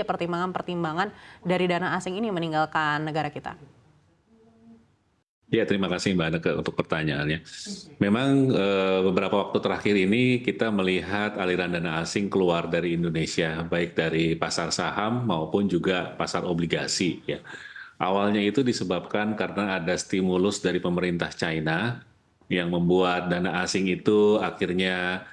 pertimbangan-pertimbangan dari dana asing ini meninggalkan negara kita? Ya, terima kasih Mbak Aneke untuk pertanyaannya. Memang beberapa waktu terakhir ini kita melihat aliran dana asing keluar dari Indonesia, baik dari pasar saham maupun juga pasar obligasi. Ya. Awalnya itu disebabkan karena ada stimulus dari pemerintah China yang membuat dana asing itu akhirnya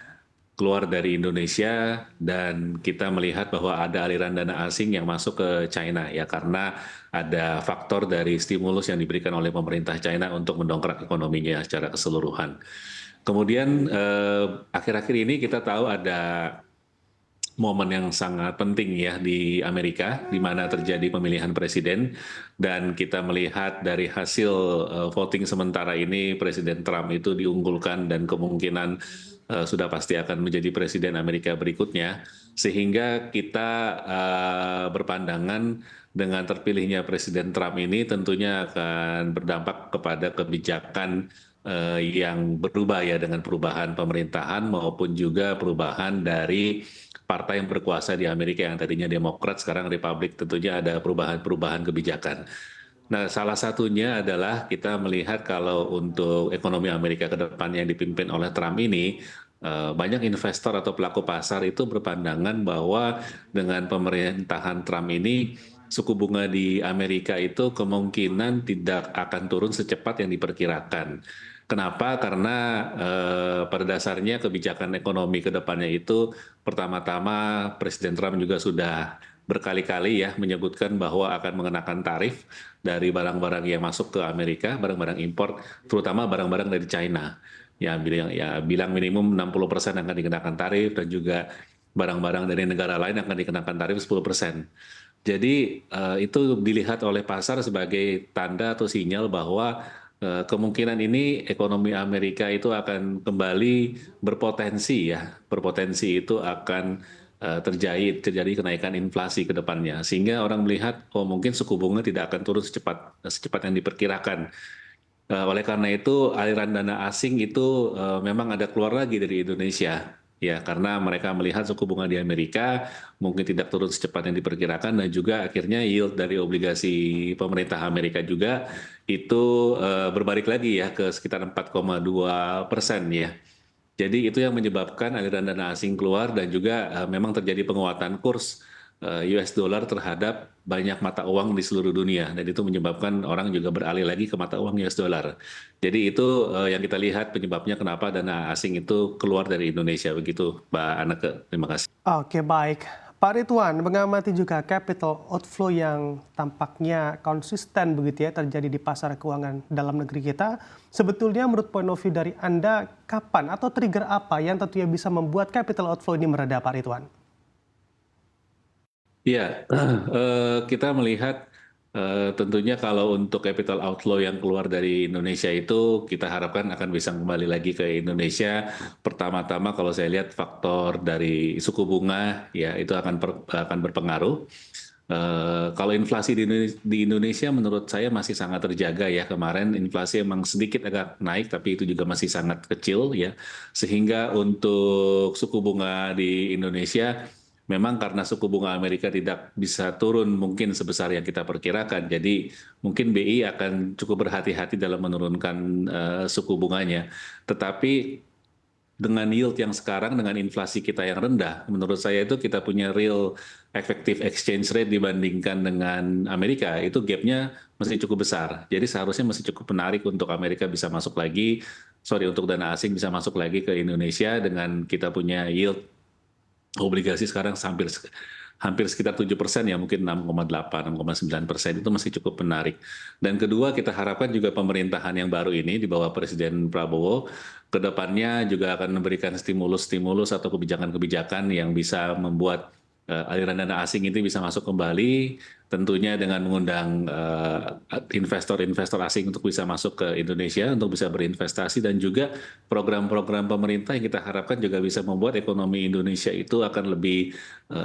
keluar dari Indonesia, dan kita melihat bahwa ada aliran dana asing yang masuk ke China ya karena ada faktor dari stimulus yang diberikan oleh pemerintah China untuk mendongkrak ekonominya secara keseluruhan. Kemudian akhir-akhir ini kita tahu ada momen yang sangat penting ya di Amerika, di mana terjadi pemilihan presiden, dan kita melihat dari hasil voting sementara ini Presiden Trump itu diunggulkan dan kemungkinan sudah pasti akan menjadi presiden Amerika berikutnya, sehingga kita berpandangan dengan terpilihnya Presiden Trump ini tentunya akan berdampak kepada kebijakan yang berubah ya, dengan perubahan pemerintahan maupun juga perubahan dari partai yang berkuasa di Amerika yang tadinya Demokrat sekarang Republik. Tentunya ada perubahan-perubahan kebijakan. Nah, salah satunya adalah kita melihat kalau untuk ekonomi Amerika ke depan yang dipimpin oleh Trump ini, banyak investor atau pelaku pasar itu berpandangan bahwa dengan pemerintahan Trump ini, suku bunga di Amerika itu kemungkinan tidak akan turun secepat yang diperkirakan. Kenapa? Karena pada dasarnya kebijakan ekonomi ke depannya itu, pertama-tama Presiden Trump juga sudah berkali-kali ya menyebutkan bahwa akan mengenakan tarif dari barang-barang yang masuk ke Amerika, barang-barang impor, terutama barang-barang dari China. Ya bilang minimum 60% akan dikenakan tarif, dan juga barang-barang dari negara lain akan dikenakan tarif 10%. Jadi itu dilihat oleh pasar sebagai tanda atau sinyal bahwa kemungkinan ini ekonomi Amerika itu akan kembali berpotensi ya, berpotensi itu akan terjadi kenaikan inflasi ke depannya, sehingga orang melihat oh mungkin suku bunga tidak akan turun secepat yang diperkirakan. Oleh karena itu aliran dana asing itu memang ada keluar lagi dari Indonesia ya, karena mereka melihat suku bunga di Amerika mungkin tidak turun secepat yang diperkirakan, dan juga akhirnya yield dari obligasi pemerintah Amerika juga itu berbalik lagi ya ke sekitar 4,2% ya. Jadi itu yang menyebabkan aliran dana asing keluar, dan juga memang terjadi penguatan kurs US dollar terhadap banyak mata uang di seluruh dunia, dan itu menyebabkan orang juga beralih lagi ke mata uang US dollar. Jadi itu yang kita lihat penyebabnya kenapa dana asing itu keluar dari Indonesia, begitu Mbak Aneke. Terima kasih. Oke, baik. Pak Ridwan mengamati juga capital outflow yang tampaknya konsisten begitu ya terjadi di pasar keuangan dalam negeri kita. Sebetulnya menurut point of view dari Anda, kapan atau trigger apa yang tentunya bisa membuat capital outflow ini mereda, Pak Ridwan? Iya, kita melihat tentunya kalau untuk capital outflow yang keluar dari Indonesia itu kita harapkan akan bisa kembali lagi ke Indonesia. Pertama-tama kalau saya lihat faktor dari suku bunga ya itu akan berpengaruh. Kalau inflasi di Indonesia menurut saya masih sangat terjaga ya. Kemarin inflasi emang sedikit agak naik, tapi itu juga masih sangat kecil ya. Sehingga untuk suku bunga di Indonesia, memang karena suku bunga Amerika tidak bisa turun mungkin sebesar yang kita perkirakan, jadi mungkin BI akan cukup berhati-hati dalam menurunkan suku bunganya. Tetapi dengan yield yang sekarang, dengan inflasi kita yang rendah, menurut saya itu kita punya real effective exchange rate dibandingkan dengan Amerika, itu gapnya masih cukup besar. Jadi seharusnya masih cukup menarik untuk Amerika bisa masuk lagi, untuk dana asing bisa masuk lagi ke Indonesia dengan kita punya yield obligasi sekarang hampir sekitar 7% ya, mungkin 6,8, 6,9%, itu masih cukup menarik. Dan kedua, kita harapkan juga pemerintahan yang baru ini di bawah Presiden Prabowo ke depannya juga akan memberikan stimulus-stimulus atau kebijakan-kebijakan yang bisa membuat aliran dana asing itu bisa masuk kembali, tentunya dengan mengundang investor-investor asing untuk bisa masuk ke Indonesia untuk bisa berinvestasi, dan juga program-program pemerintah yang kita harapkan juga bisa membuat ekonomi Indonesia itu akan lebih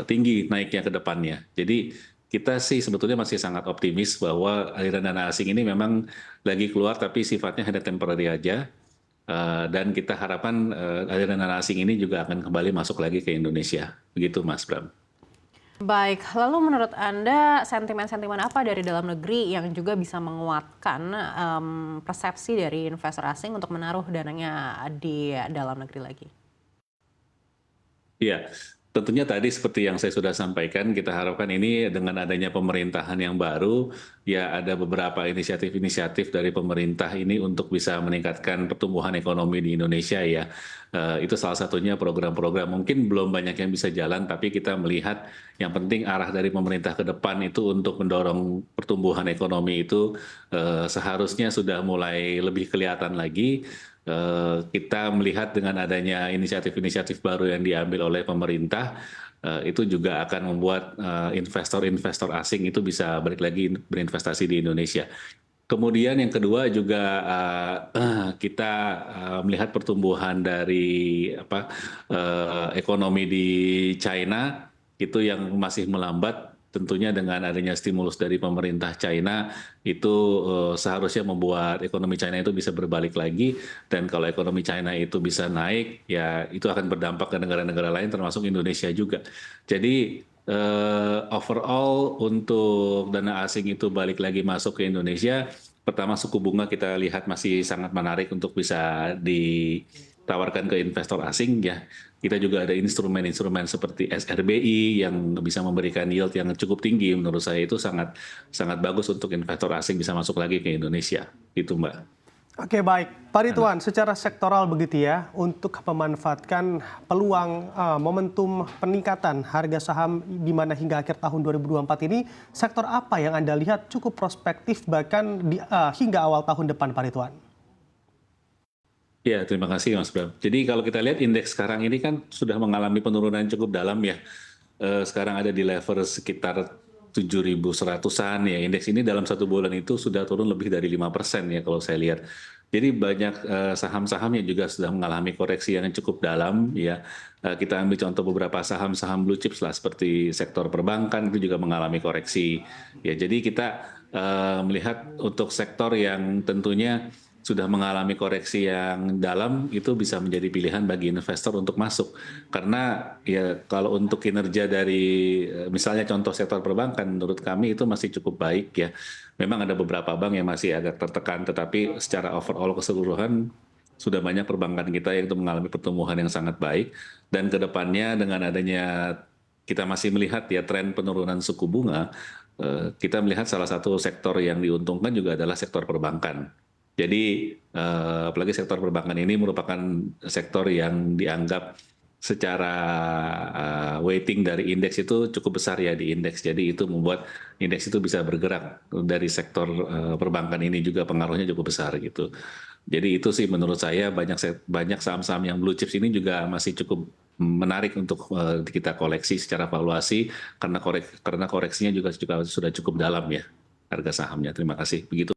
tinggi naiknya ke depannya. Jadi kita sih sebetulnya masih sangat optimis bahwa aliran dana asing ini memang lagi keluar, tapi sifatnya hanya temporary aja. Dan kita harapkan aliran dana asing ini juga akan kembali masuk lagi ke Indonesia. Begitu Mas Bram. Baik, lalu menurut Anda sentimen-sentimen apa dari dalam negeri yang juga bisa menguatkan persepsi dari investor asing untuk menaruh dananya di dalam negeri lagi? Iya, tentunya tadi seperti yang saya sudah sampaikan, kita harapkan ini dengan adanya pemerintahan yang baru, ya ada beberapa inisiatif-inisiatif dari pemerintah ini untuk bisa meningkatkan pertumbuhan ekonomi di Indonesia ya. Itu salah satunya program-program, mungkin belum banyak yang bisa jalan, tapi kita melihat yang penting arah dari pemerintah ke depan itu untuk mendorong pertumbuhan ekonomi itu seharusnya sudah mulai lebih kelihatan lagi. Kita melihat dengan adanya inisiatif-inisiatif baru yang diambil oleh pemerintah, itu juga akan membuat investor-investor asing itu bisa balik lagi berinvestasi di Indonesia. Kemudian yang kedua juga kita melihat pertumbuhan dari ekonomi di China itu yang masih melambat. Tentunya dengan adanya stimulus dari pemerintah China itu seharusnya membuat ekonomi China itu bisa berbalik lagi, dan kalau ekonomi China itu bisa naik ya itu akan berdampak ke negara-negara lain termasuk Indonesia juga. Jadi overall untuk dana asing itu balik lagi masuk ke Indonesia, pertama suku bunga kita lihat masih sangat menarik untuk bisa ditawarkan ke investor asing ya. Kita juga ada instrumen-instrumen seperti SRBI yang bisa memberikan yield yang cukup tinggi. Menurut saya itu sangat sangat bagus untuk investor asing bisa masuk lagi ke Indonesia. Itu Mbak. Oke, baik. Pak Ridwan, secara sektoral begitu ya, untuk memanfaatkan peluang momentum peningkatan harga saham di mana hingga akhir tahun 2024 ini, sektor apa yang Anda lihat cukup prospektif bahkan hingga awal tahun depan, Pak Ridwan? Ya, terima kasih Mas Bram. Jadi kalau kita lihat indeks sekarang ini kan sudah mengalami penurunan cukup dalam ya. Sekarang ada di level sekitar 7.100-an ya. Indeks ini dalam satu bulan itu sudah turun lebih dari 5% ya kalau saya lihat. Jadi banyak saham-saham yang juga sudah mengalami koreksi yang cukup dalam ya. Kita ambil contoh beberapa saham-saham blue chips lah seperti sektor perbankan itu juga mengalami koreksi. Ya, jadi kita melihat untuk sektor yang tentunya sudah mengalami koreksi yang dalam itu bisa menjadi pilihan bagi investor untuk masuk, karena ya kalau untuk kinerja dari misalnya contoh sektor perbankan menurut kami itu masih cukup baik ya. Memang ada beberapa bank yang masih agak tertekan, tetapi secara overall keseluruhan sudah banyak perbankan kita yang itu mengalami pertumbuhan yang sangat baik, dan kedepannya dengan adanya kita masih melihat ya tren penurunan suku bunga, kita melihat salah satu sektor yang diuntungkan juga adalah sektor perbankan. Jadi apalagi sektor perbankan ini merupakan sektor yang dianggap secara weighting dari indeks itu cukup besar ya di indeks. Jadi itu membuat indeks itu bisa bergerak dari sektor perbankan ini juga pengaruhnya cukup besar gitu. Jadi itu sih menurut saya banyak saham-saham yang blue chips ini juga masih cukup menarik untuk kita koleksi secara valuasi karena koreksinya juga sudah cukup dalam ya harga sahamnya. Terima kasih. Begitu.